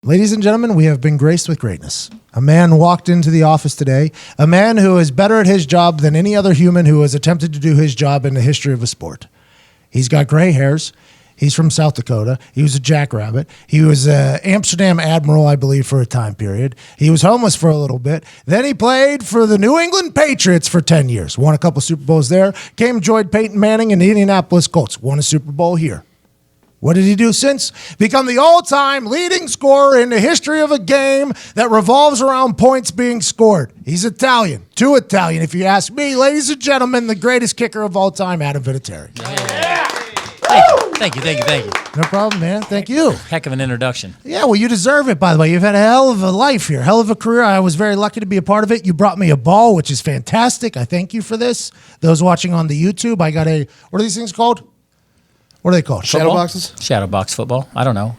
Ladies and gentlemen, we have been graced with greatness. A man walked into the office today, a man who is better at his job than any other human who has attempted to do his job in the history of a sport. He's got gray hairs. He's from South Dakota. He was a jackrabbit. He was an Amsterdam Admiral, I believe, for a time period. He was homeless for a little bit. Then he played for the New England Patriots for 10 years. Won a couple Super Bowls there. Joined Peyton Manning and the Indianapolis Colts. Won a Super Bowl here. What did he do since? Become the all-time leading scorer in the history of a game that revolves around points being scored. He's Italian. Too Italian, if you ask me. Ladies and gentlemen, the greatest kicker of all time, Adam Vinatieri. Yeah. Thank you. No problem, man. Thank you. Heck of an introduction. Yeah, well, you deserve it, by the way. You've had a hell of a life here, hell of a career. I was very lucky to be a part of it. You brought me a ball, which is fantastic. I thank you for this. Those watching on the YouTube, I got a, what are these things called? What are they called? Shadow boxes? Shadow box football. I don't know.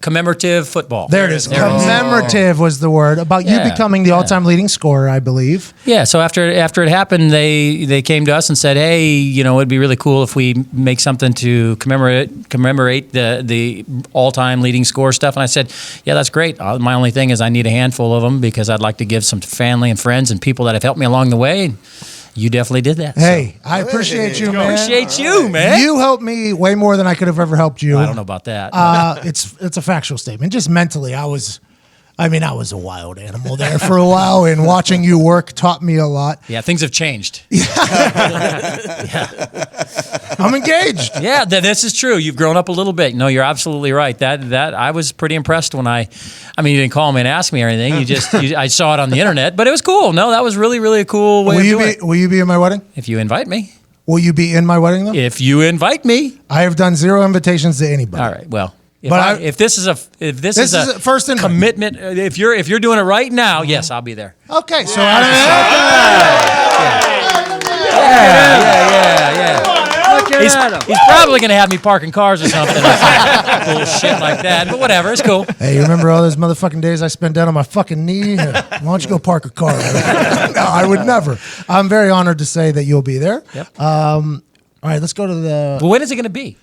Commemorative football. There it is. Commemorative was the word. About you becoming the all-time leading scorer, I believe. Yeah, so after it happened, they came to us and said, hey, you know, it'd be really cool if we make something to commemorate the all-time leading scorer stuff. And I said, yeah, that's great. My only thing is I need a handful of them because I'd like to give some to family and friends and people that have helped me along the way. You definitely did that. Hey, so. I appreciate you, man. Appreciate you, man. You helped me way more than I could have ever helped you. Well, I don't know about that. It's a factual statement. Just mentally, I was a wild animal there for a while, and watching you work taught me a lot. Yeah, things have changed. I'm engaged. Yeah, this is true. You've grown up a little bit. No, you're absolutely right. That I was pretty impressed when you didn't call me and ask me or anything. I saw it on the internet, but it was cool. No, that was really, really a cool way of doing it. Will you be in my wedding? If you invite me. Will you be in my wedding, though? If you invite me. I have done 0 invitations to anybody. All right, well. If this is a first commitment, if you're doing it right now, yes, I'll be there. Okay, so yeah. He's probably going to have me parking cars or something. Bullshit like that, but whatever, it's cool. Hey, you remember all those motherfucking days I spent down on my fucking knee? Why don't you go park a car? No, I would never. I'm very honored to say that you'll be there. Yep. All right, let's go to the... Well, when is it going to be?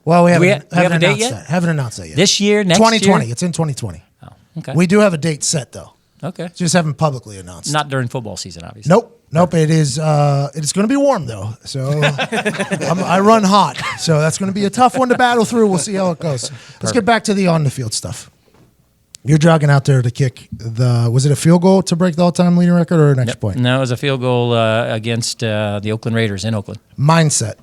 Well, we haven't have a date yet? Haven't announced that yet. This year, next 2020. year? It's in 2020. Oh, okay. We do have a date set, though. Okay. Just haven't publicly announced. Not during football season, obviously. Nope. It is. It's going to be warm, though. So I run hot. So that's going to be a tough one to battle through. We'll see how it goes. Let's get back to the on-the-field stuff. You're jogging out there to kick was it a field goal to break the all-time leading record or an extra point? No, it was a field goal against the Oakland Raiders in Oakland. Mindset.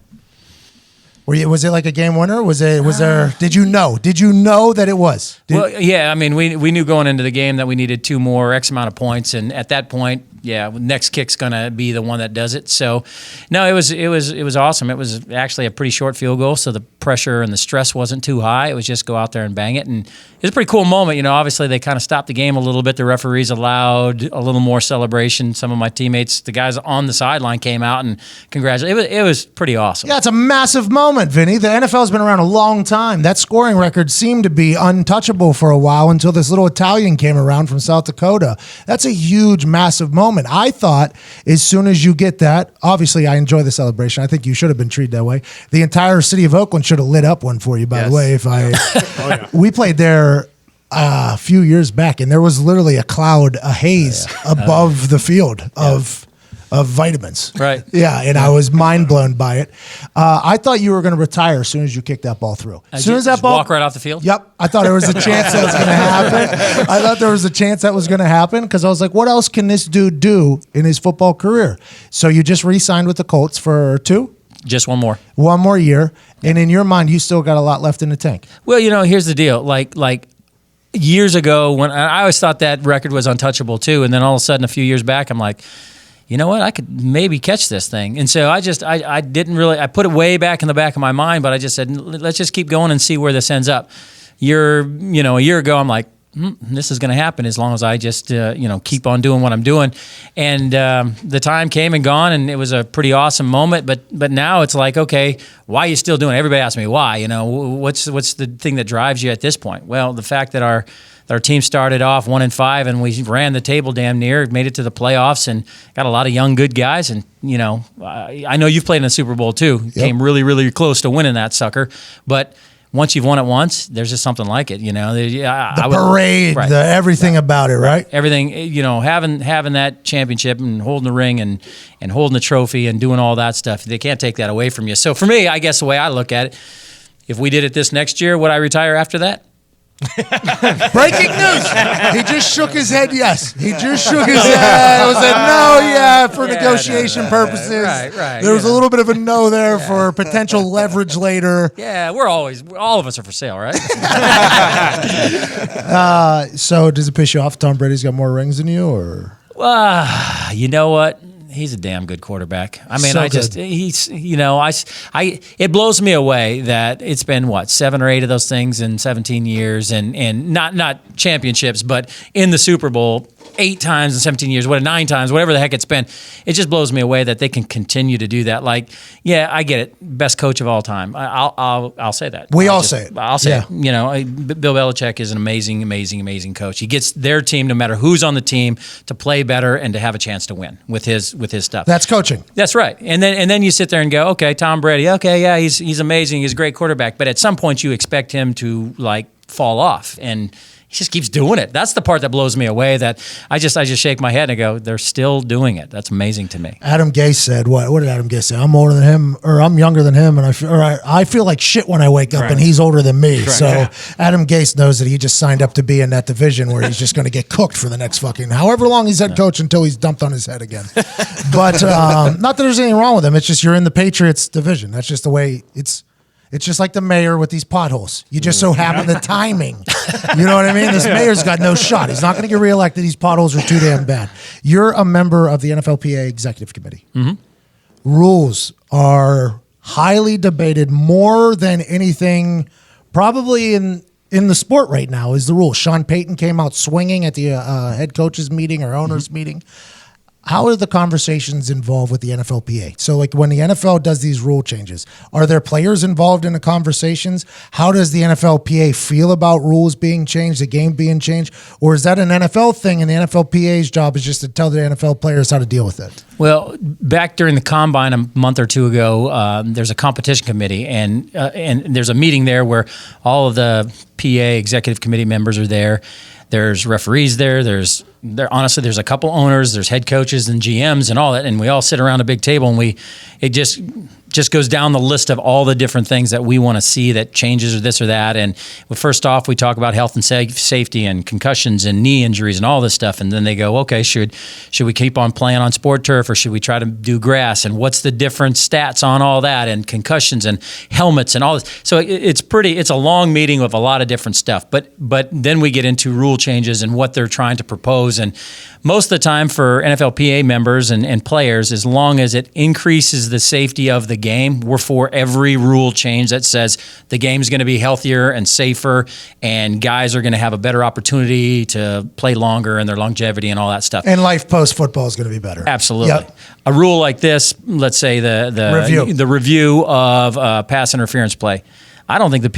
Was it like a game winner? Did you know? Did you know that it was? Yeah. I mean, we knew going into the game that we needed 2 more X amount of points, and at that point, yeah, next kick's gonna be the one that does it. So, no, it was awesome. It was actually a pretty short field goal, so the pressure and the stress wasn't too high. It was just go out there and bang it, and it was a pretty cool moment. You know, obviously they kind of stopped the game a little bit. The referees allowed a little more celebration. Some of my teammates, the guys on the sideline, came out and congratulated. It was pretty awesome. Yeah, it's a massive moment, Vinny. The NFL's been around a long time. That scoring record seemed to be untouchable for a while until this little Italian came around from South Dakota. That's a huge, massive moment. I thought as soon as you get that, obviously I enjoy the celebration. I think you should have been treated that way. The entire city of Oakland should have lit up one for you, by the way. We played there a few years back, and there was literally a haze above the field of vitamins. Right. Yeah, and I was mind blown by it. I thought you were going to retire as soon as you kicked that ball through. As soon as that ball walk right off the field. Yep. I thought there was a chance that was going to happen. I thought there was a chance that was going to happen because I was like, what else can this dude do in his football career? So you just re-signed with the Colts for 2? Just one more. One more year, and in your mind, you still got a lot left in the tank. Well, you know, here's the deal. Like years ago, when I always thought that record was untouchable too, and then all of a sudden, a few years back, I'm like, you know what? I could maybe catch this thing. And so I didn't really, I put it way back in the back of my mind, but I just said, let's just keep going and see where this ends up. A year ago, I'm like, this is going to happen as long as I just, keep on doing what I'm doing. And the time came and gone, and it was a pretty awesome moment. But now it's like, okay, why are you still doing it? Everybody asks me why. You know, what's the thing that drives you at this point? Well, the fact that our team started off 1-5, and we ran the table damn near, made it to the playoffs, and got a lot of young, good guys. And I know you've played in the Super Bowl too. Yep. Came really, really close to winning that sucker, but once you've won it once, there's just something like it, you know. The parade, right. Everything about it, right? Everything, you know, having that championship and holding the ring and holding the trophy and doing all that stuff, they can't take that away from you. So for me, I guess the way I look at it, if we did it this next year, would I retire after that? Breaking news. He just shook his head yes. He just shook his head. It was a no, for negotiation purposes. Right. There was a little bit of a no there for potential leverage later. Yeah, all of us are for sale, right? So does it piss you off Tom Brady's got more rings than you, or? You know what? He's a damn good quarterback. I mean, he's, you know, it blows me away that it's been, 7 or 8 of those things in 17 years and not championships, but in the Super Bowl 8 times in 17 years, 9 times, whatever the heck it's been. It just blows me away that they can continue to do that. Like, yeah, I get it. Best coach of all time. I'll say that. I'll say it. I'll say it. You know, Bill Belichick is an amazing, amazing, amazing coach. He gets their team, no matter who's on the team, to play better and to have a chance to win with his stuff. That's coaching. That's right. And then you sit there and go, okay, Tom Brady, okay, yeah, he's amazing, he's a great quarterback, but at some point you expect him to fall off, and he just keeps doing it. That's the part that blows me away, that I just shake my head and I go, they're still doing it. That's amazing to me. Adam Gase said, what did Adam Gase say? I'm older than him, or I'm younger than him, and I feel like shit when I wake up, and he's older than me. Correct. So Adam Gase knows that he just signed up to be in that division where he's just going to get cooked for the next fucking however long he's head coach until he's dumped on his head again. But not that there's anything wrong with him. It's just you're in the Patriots division. That's just the way it's. It's just like the mayor with these potholes. You just so happen the timing. You know what I mean? This mayor's got no shot. He's not going to get reelected. These potholes are too damn bad. You're a member of the NFLPA Executive Committee. Mm-hmm. Rules are highly debated more than anything probably in the sport right now is the rule. Sean Payton came out swinging at the head coaches meeting or owners meeting. How are the conversations involved with the NFLPA? So like when the NFL does these rule changes, are there players involved in the conversations? How does the NFLPA feel about rules being changed, the game being changed? Or is that an NFL thing and the NFLPA's job is just to tell the NFL players how to deal with it? Well, back during the Combine a month or two ago, there's a competition committee, and there's a meeting there where all of the PA executive committee members are there. There's referees there. Honestly, there's a couple owners. There's head coaches and GMs and all that, and we all sit around a big table, and it just goes down the list of all the different things that we want to see that changes or this or that. And first off, we talk about health and safety and concussions and knee injuries and all this stuff. And then they go, okay, should we keep on playing on sport turf, or should we try to do grass? And what's the different stats on all that, and concussions and helmets and all this? So it's a long meeting with a lot of different stuff. But then we get into rule changes and what they're trying to propose. And most of the time for NFLPA members and players, as long as it increases the safety of the game, we're for every rule change that says the game's going to be healthier and safer, and guys are going to have a better opportunity to play longer and their longevity and all that stuff. And life post-football is going to be better. Absolutely. Yep. A rule like this, let's say the review of pass interference play, I don't think the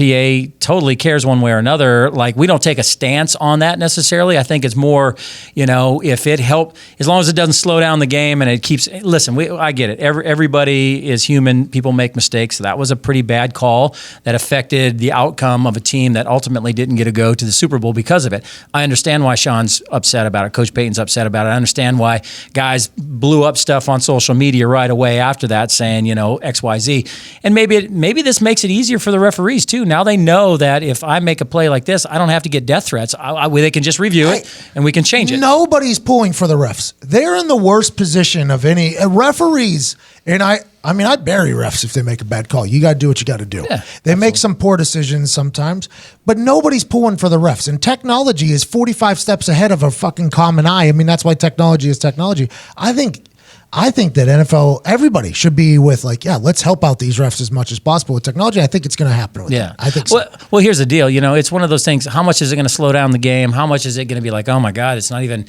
PA totally cares one way or another. Like, we don't take a stance on that necessarily. I think it's more, if it helps, as long as it doesn't slow down the game and it keeps. Listen, I get it. Everybody is human. People make mistakes. That was a pretty bad call that affected the outcome of a team that ultimately didn't get to go to the Super Bowl because of it. I understand why Sean's upset about it. Coach Payton's upset about it. I understand why guys blew up stuff on social media right away after that, saying X, Y, Z. And maybe this makes it easier for the referees too. Now they know that if I make a play like this, I don't have to get death threats. They can just review it and we can change it. Nobody's pulling for the refs. They're in the worst position of any referees. And I'd bury refs if they make a bad call. You got to do what you got to do. Yeah, they make some poor decisions sometimes, but nobody's pulling for the refs. And technology is 45 steps ahead of a fucking common eye. That's why technology is technology. I think that everybody should be with let's help out these refs as much as possible with technology. I think it's going to happen with that. I think so. Well, here's the deal. It's one of those things. How much is it going to slow down the game? How much is it going to be like, oh my God, it's not even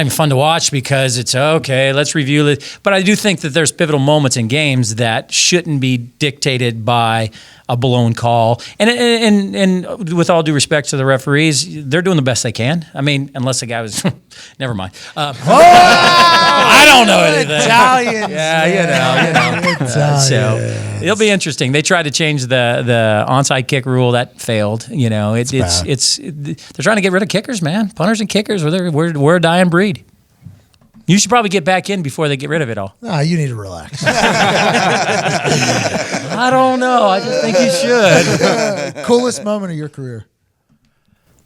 fun to watch because it's okay, let's review it. But I do think that there's pivotal moments in games that shouldn't be dictated by a blown call. And with all due respect to the referees, they're doing the best they can. I mean, unless the guy was, never mind. I don't know anything. Italians. Yeah, so it'll be interesting. They tried to change the onside kick rule. That failed. They're trying to get rid of kickers, man. Punters and kickers, we're a dying breed. You should probably get back in before they get rid of it all. No, you need to relax. I don't know. I just think you should. Coolest moment of your career?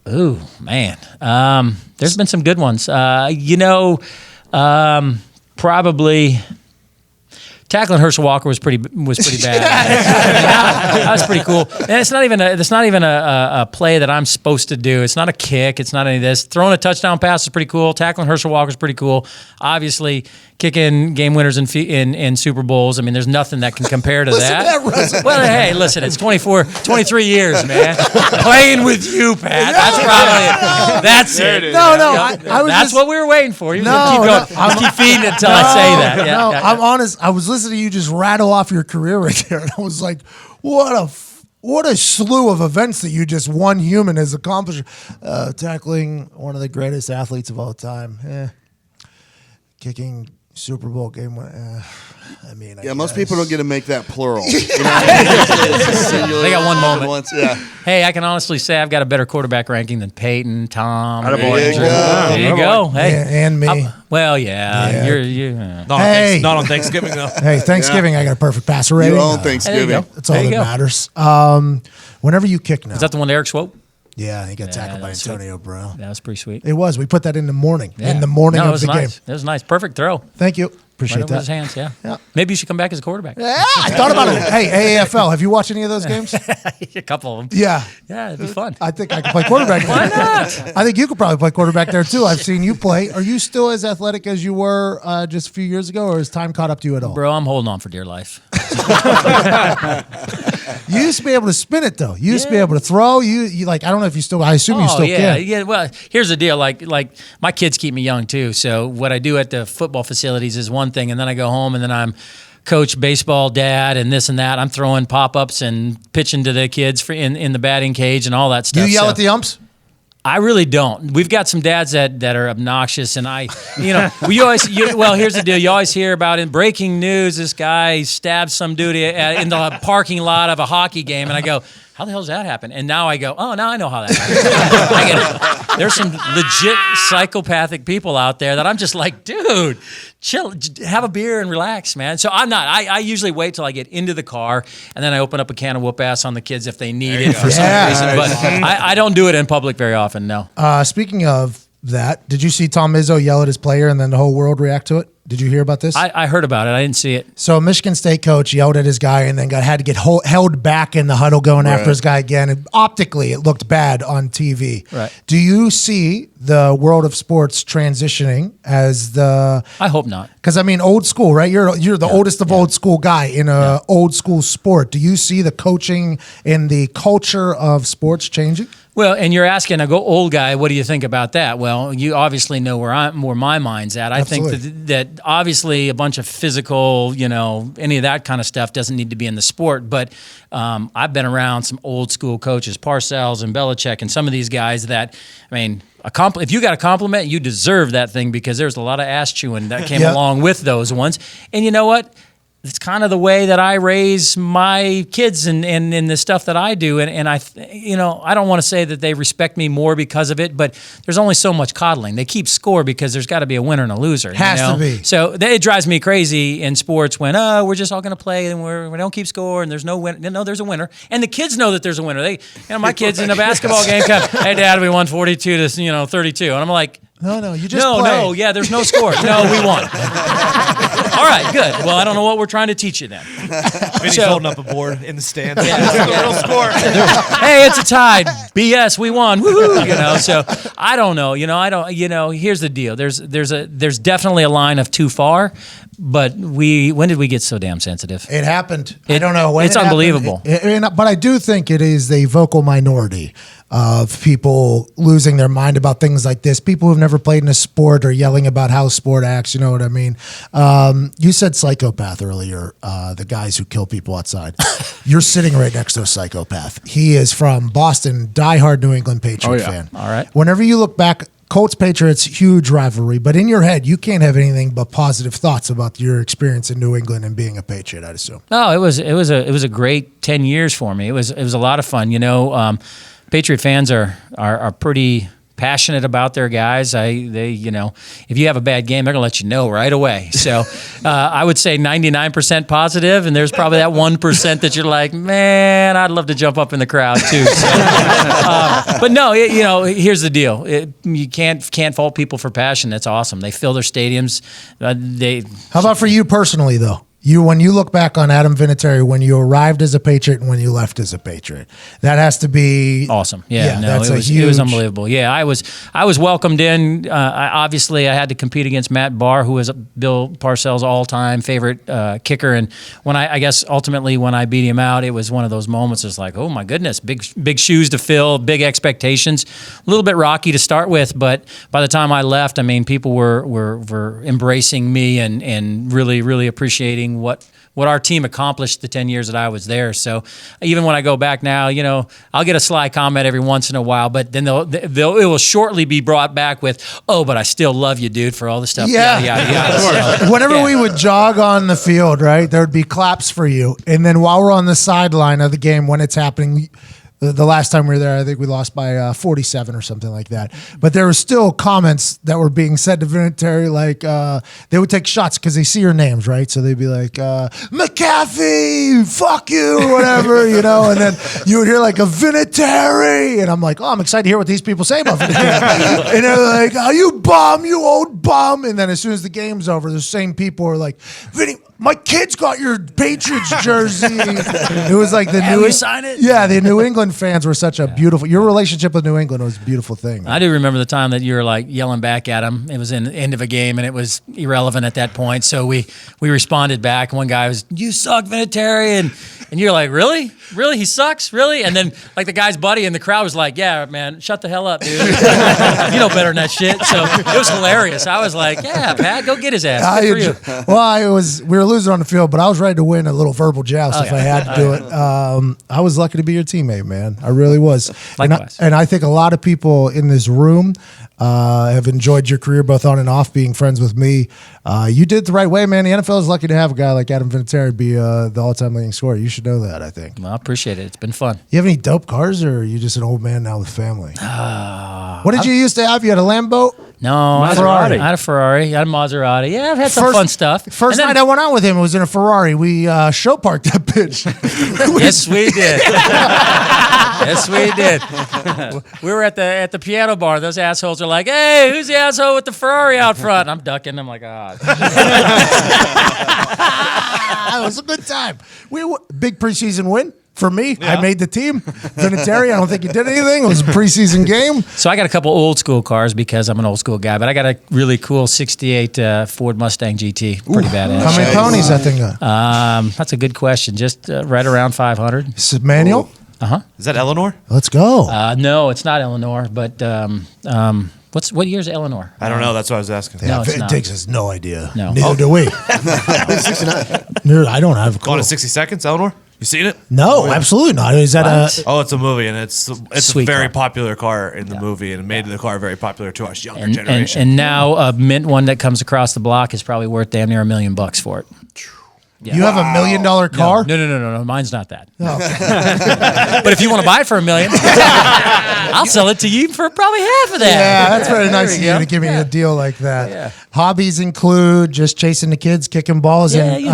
Ooh, man. There's been some good ones. Probably tackling Herschel Walker was pretty bad. That was pretty cool. And it's not even a play that I'm supposed to do. It's not a kick. It's not any of this. Throwing a touchdown pass is pretty cool. Tackling Herschel Walker is pretty cool. Obviously, kicking game winners in Super Bowls. I mean, there's nothing that can compare to that. Well, hey, listen, it's 23 years, man. Playing with you, Pat. That's probably it. That's it. No, that's what we were waiting for. You keep feeding it until I say that. I'm honest. I was listening to you just rattle off your career right there, and I was like, what a slew of events that you just one human has accomplished. Tackling one of the greatest athletes of all time. Kicking Super Bowl game. I most people don't get to make that plural. They got one moment. Hey, I can honestly say I've got a better quarterback ranking than Peyton, Tom. There you go. Hey, and me. You're not on Thanksgiving though. Hey, Thanksgiving, I got a perfect passer rating. You own Thanksgiving. That's all that matters. Whenever you kick now. Is that the one Eric swope? Yeah, he got tackled by Antonio Brown. That was pretty sweet. It was. We put that in the morning. Yeah. In the morning of the game. It was nice. Perfect throw. Thank you. Appreciate that. His hands, yeah. Maybe you should come back as a quarterback. Yeah, I thought about it. Hey, AAFL, have you watched any of those games? A couple of them. Yeah. Yeah, it'd be fun. I think I could play quarterback. Why not? I think you could probably play quarterback there, too. I've seen you play. Are you still as athletic as you were just a few years ago, or has time caught up to you at all? Bro, I'm holding on for dear life. You used to be able to spin it, though. You used to be able to throw. You I don't know if you still, I assume you still can. Yeah, well, here's the deal. Like my kids keep me young, too. So what I do at the football facilities is one thing, and then I go home and then I'm coach, baseball, dad, and this and that. I'm throwing pop-ups and pitching to the kids in the batting cage and all that stuff. You yell at the umps? I really don't. We've got some dads that are obnoxious, and here's the deal. You always hear about in breaking news, this guy stabbed some dude in the parking lot of a hockey game, and I go, how the hell does that happen? And now I go, oh, now I know how that happened. I get it. There's some legit psychopathic people out there that I'm just like, dude, chill, have a beer and relax, man. So I'm not. I usually wait till I get into the car, and then I open up a can of whoop ass on the kids if they need it for some reason. But I don't do it in public very often, no. Speaking of that, did you see Tom Izzo yell at his player and then the whole world react to it? Did you hear about this? I heard about it. I didn't see it. So a Michigan State coach yelled at his guy and then had to get held back in the huddle going after his guy again. And optically, it looked bad on TV. Right. Do you see the world of sports transitioning as the... I hope not. Because, I mean, old school, right? You're the oldest of old school guy in a old school sport. Do you see the coaching and the culture of sports changing? Well, and you're asking, I go, old guy, what do you think about that? Well, you obviously know where my mind's at. I think that obviously a bunch of physical, any of that kind of stuff doesn't need to be in the sport. But I've been around some old school coaches, Parcells and Belichick, and some of these guys that, I mean, if you got a compliment, you deserve that thing because there's a lot of ass chewing that came along with those ones. And you know what? It's kind of the way that I raise my kids and the stuff that I do. And I don't want to say that they respect me more because of it, but there's only so much coddling. They keep score because there's got to be a winner and a loser. Has to be. So it drives me crazy in sports when, we're just all going to play and we don't keep score and there's no win. No, there's a winner. And the kids know that there's a winner. My kids in a basketball game come, hey, Dad, we won 42 to 32. And I'm like, no, you just play. There's no score. No, we won. All right, good. Well, I don't know what we're trying to teach you then. Vinny's holding up a board in the stands. That's the real score. Hey, it's a tie. BS, we won. Woohoo! So I don't know. Here's the deal. There's definitely a line of too far, but when did we get so damn sensitive? It happened. I don't know when. It's unbelievable. But I do think it is the vocal minority of people losing their mind about things like this. People who've never played in a sport or yelling about how sport acts. You know what I mean? You said psychopath earlier, the guys who kill people outside. You're sitting right next to a psychopath. He is from Boston, diehard New England Patriot fan. All right. Whenever you look back, Colts Patriots, huge rivalry, but in your head, you can't have anything but positive thoughts about your experience in New England and being a Patriot, I'd assume. No, it was a great 10 years for me. It was a lot of fun. You know, Patriot fans are pretty passionate about their guys. If you have a bad game, they're gonna let you know right away. So I would say 99% positive, and there's probably that 1% that you're like, man, I'd love to jump up in the crowd too. So, but no, here's the deal: you can't fault people for passion. That's awesome. They fill their stadiums. How about for you personally, though? When you look back on Adam Vinatieri, when you arrived as a Patriot and when you left as a Patriot, that has to be awesome. Yeah, that's it was unbelievable. Yeah, I was welcomed in. Obviously, I had to compete against Matt Barr, who was Bill Parcells' all-time favorite kicker. And when I guess ultimately when I beat him out, it was one of those moments. It's like, oh my goodness, big shoes to fill, big expectations. A little bit rocky to start with, but by the time I left, I mean, people were embracing me and really appreciating what our team accomplished the 10 years that I was there. So even when I go back now, I'll get a sly comment every once in a while, but then it will shortly be brought back with, oh, but I still love you, dude, for all the stuff. Yeah. Whenever we would jog on the field, right, there would be claps for you. And then while we're on the sideline of the game, when it's happening, the last time we were there, I think we lost by 47 or something like that. But there were still comments that were being said to Vinatieri, like they would take shots because they see your names, right? So they'd be like, McAfee, fuck you, or whatever, And then you would hear like a Vinatieri, and I'm like, oh, I'm excited to hear what these people say about Vinatieri. And they're like, oh, you bum, you old bum. And then as soon as the game's over, the same people are like, Vinny, my kid's got your Patriots jersey. It was like the Have you sign it? Yeah, the New England fans were such a beautiful. Your relationship with New England was a beautiful thing. I do remember the time that you were like yelling back at him. It was in the end of a game, and it was irrelevant at that point. So we responded back. One guy was, "You suck, Vinatieri," and you're like, "Really? He sucks, really?" And then like the guy's buddy in the crowd was like, "Yeah, man, shut the hell up, dude. You know better than that shit." So it was hilarious. I was like, "Yeah, Pat, go get his ass." Good for you. Well, we were losing on the field, but I was ready to win a little verbal joust if I had to do it. I was lucky to be your teammate, man. I really was. Likewise. And I think a lot of people in this room have enjoyed your career both on and off, being friends with me. You did it the right way, man. The NFL is lucky to have a guy like Adam Vinatieri be the all-time leading scorer. You should know that, I think. Well, I appreciate it. It's been fun. You have any dope cars, or are you just an old man now with family? What did you used to have? You had a Lambo? No, Maserati. I had a Ferrari. I had a Maserati. Yeah, I've had some fun stuff. First night I went out with him, it was in a Ferrari. We show parked that bitch. Yes, we did. Yes, we did. We were at the piano bar. Those assholes are like, "Hey, who's the asshole with the Ferrari out front?" And I'm ducking. I'm like, "Ah." It was a good time. Big preseason win. For me, I made the team. Vinatieri, I don't think he did anything. It was a preseason game. So I got a couple old school cars because I'm an old school guy, but I got a really cool 68 Ford Mustang GT. Pretty badass. How many ponies that thing got? That's a good question. Just right around 500. Is it manual? Is that Eleanor? Let's go. No, it's not Eleanor, but what year's Eleanor? I don't know. That's what I was asking. No, it's not. Diggs has no idea. No. Neither do we. 69. I don't have a clue. Gone in 60 Seconds, Eleanor? You seen it? No, absolutely not. Is that It's a movie, and it's a Sweet very car. popular car in the movie, and it made the car very popular to us younger generation. And now a mint one that comes across the block is probably worth damn near $1 million for it. Yeah. You have $1 million car? No. Mine's not that. But if you want to buy it for $1 million, I'll sell it to you for probably half of that. Yeah, that's very nice of There we you go. to give me a deal like that. Yeah. Hobbies include just chasing the kids, kicking balls, and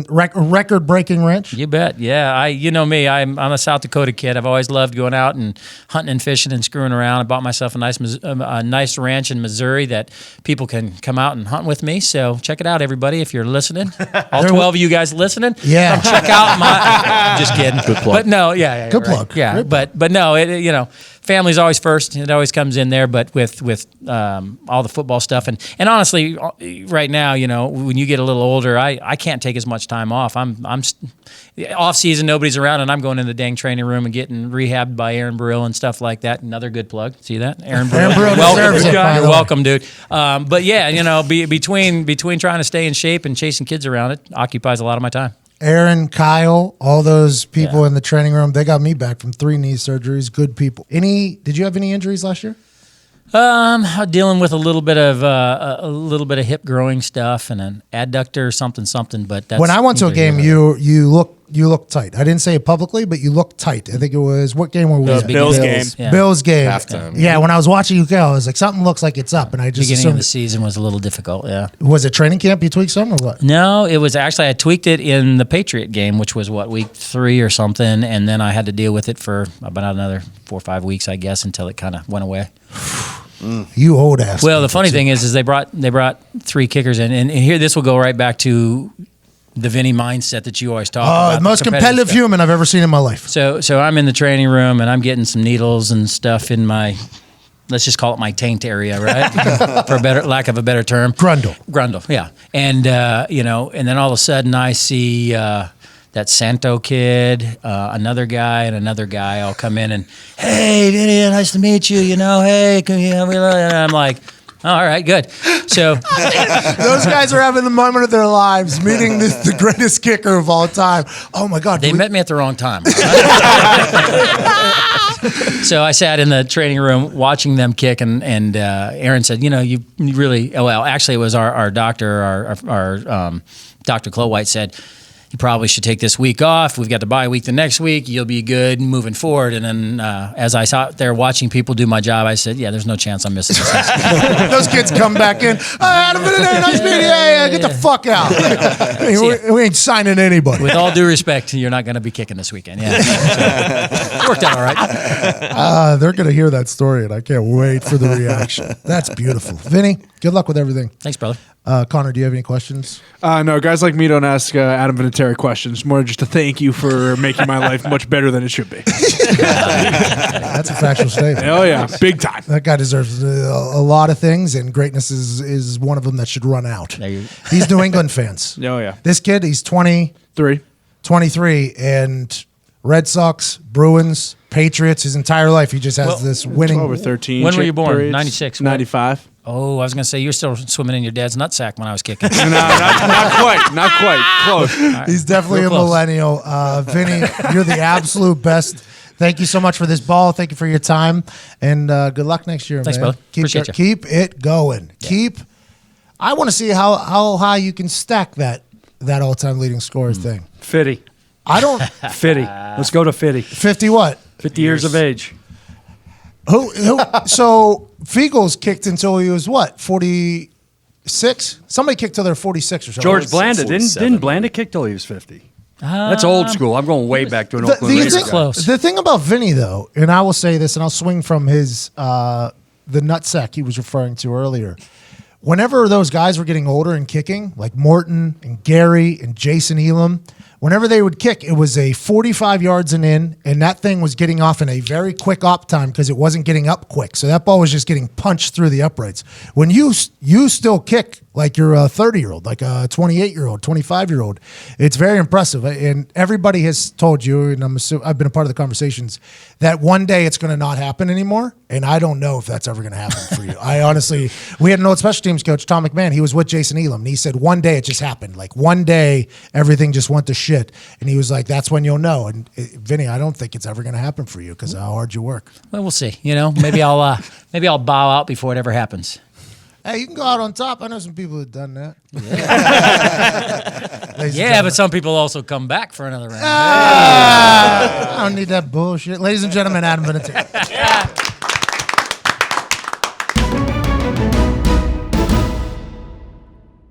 record-breaking wrench. You bet. Yeah, you know me. I'm a South Dakota kid. I've always loved going out and hunting and fishing and screwing around. I bought myself a nice ranch in Missouri that people can come out and hunt with me. So check it out, everybody, if you're listening. All 12 of you guys listening. Yeah. Come check out my. Just kidding. Good plug. But no, yeah. Good plug. Yeah, Great but no, family's always first. It always comes in there, but with all the football stuff and honestly, right now, when you get a little older, I can't take as much time off. I'm off season, nobody's around, and I'm going in the dang training room and getting rehabbed by Aaron Brill and stuff like that. Another good plug. See that, Aaron Brill? deserves it, by the You're way. welcome, dude. But yeah, between trying to stay in shape and chasing kids around, it occupies a lot of my time. Aaron, Kyle, all those people in the training room, they got me back from 3 knee surgeries. Good people. Did you have any injuries last year? Dealing with a little bit of hip growing stuff and an adductor something. But that's When I went to a neither here game, nor you looked tight. I didn't say it publicly, but you looked tight. I think it was, what game were we at? Bills game. Yeah. Bills game. Halftime. Yeah, when I was watching UK, I was like, something looks like it's up, and I just beginning of the assumed. season was a little difficult. Yeah. Was it training camp? You tweaked some or what? No, it was actually I tweaked it in the Patriot game, which was week 3 or something, and then I had to deal with it for about another 4 or 5 weeks, I guess, until it kind of went away. You old ass. Well, the funny thing is they brought 3 kickers in, and here this will go right back to the Vinny mindset that you always talk about. The most competitive stuff. human I've ever seen in my life. So I'm in the training room and I'm getting some needles and stuff in my, let's just call it my taint area, right? For lack of a better term. Grundle, yeah. And and then all of a sudden I see that Santo kid, another guy all come in and, hey, Vinny, nice to meet you. Hey, and I'm like, all right, good. So Those guys are having the moment of their lives, meeting the greatest kicker of all time. Oh my God! they met me at the wrong time. So I sat in the training room watching them kick, and Aaron said, you really. Well, actually, it was our doctor, our Dr. Clowhite said, you probably should take this week off. We've got the bye week the next week. You'll be good moving forward. And then as I sat there watching people do my job, I said, yeah, there's no chance I'm missing this. Those kids come back in. Adam Vinatieri, nice meeting you. Yeah, get the fuck out. We ain't signing anybody. With all due respect, you're not going to be kicking this weekend. Yeah, so, worked out all right. They're going to hear that story, and I can't wait for the reaction. That's beautiful. Vinny, good luck with everything. Thanks, brother. Connor, do you have any questions? No, guys like me don't ask Adam Vinatieri questions. More just to thank you for making my life much better than it should be. That's a factual statement. Oh, yeah. Big time. That guy deserves a lot of things, and greatness is one of them that should run out. He's New England fans. Oh, yeah. This kid, he's 23, and Red Sox, Bruins, Patriots, his entire life, he just has this winning. 12 or 13. When were you born? parades. 96, what? 95. Oh, I was going to say you're still swimming in your dad's nutsack when I was kicking. No, not quite. Not quite. Close. He's definitely Real a close. millennial. Vinny, you're the absolute best. Thank you so much for this ball. Thank you for your time, and good luck next year, Thanks, man. brother. Appreciate you. Keep it going. Yeah. I want to see how high you can stack that all-time leading scorer thing. 50. I don't 50. Let's go to 50. 50 what? 50 years of age. Who so Fiegels kicked until he was what? 46? Somebody kicked till they're 46 or something. George Blanda. 47. Didn't Blanda kick till he was 50? That's old school. I'm going way back to an Oakland Raiders thing, guy. Close. the thing about Vinny, though, and I will say this, and I'll swing from his the nutsack he was referring to earlier. Whenever those guys were getting older and kicking, like Morton and Gary and Jason Elam, whenever they would kick, it was a 45 yards and in, and that thing was getting off in a very quick op time because it wasn't getting up quick. So that ball was just getting punched through the uprights. When you still kick like you're a 30-year-old, like a 28-year-old, 25-year-old, it's very impressive. And everybody has told you, and I've been a part of the conversations, that one day it's going to not happen anymore. And I don't know if that's ever going to happen for you. I honestly, we had an old special teams coach, Tom McMahon. He was with Jason Elam, and he said one day it just happened. Like one day everything just went to shit. And he was like, that's when you'll know. And Vinny, I don't think it's ever going to happen for you because of how hard you work. Well, we'll see. Maybe I'll bow out before it ever happens. Hey, you can go out on top. I know some people who've done that. Yeah, but some people also come back for another round. I don't need that bullshit. Ladies and gentlemen, Adam Vinatieri.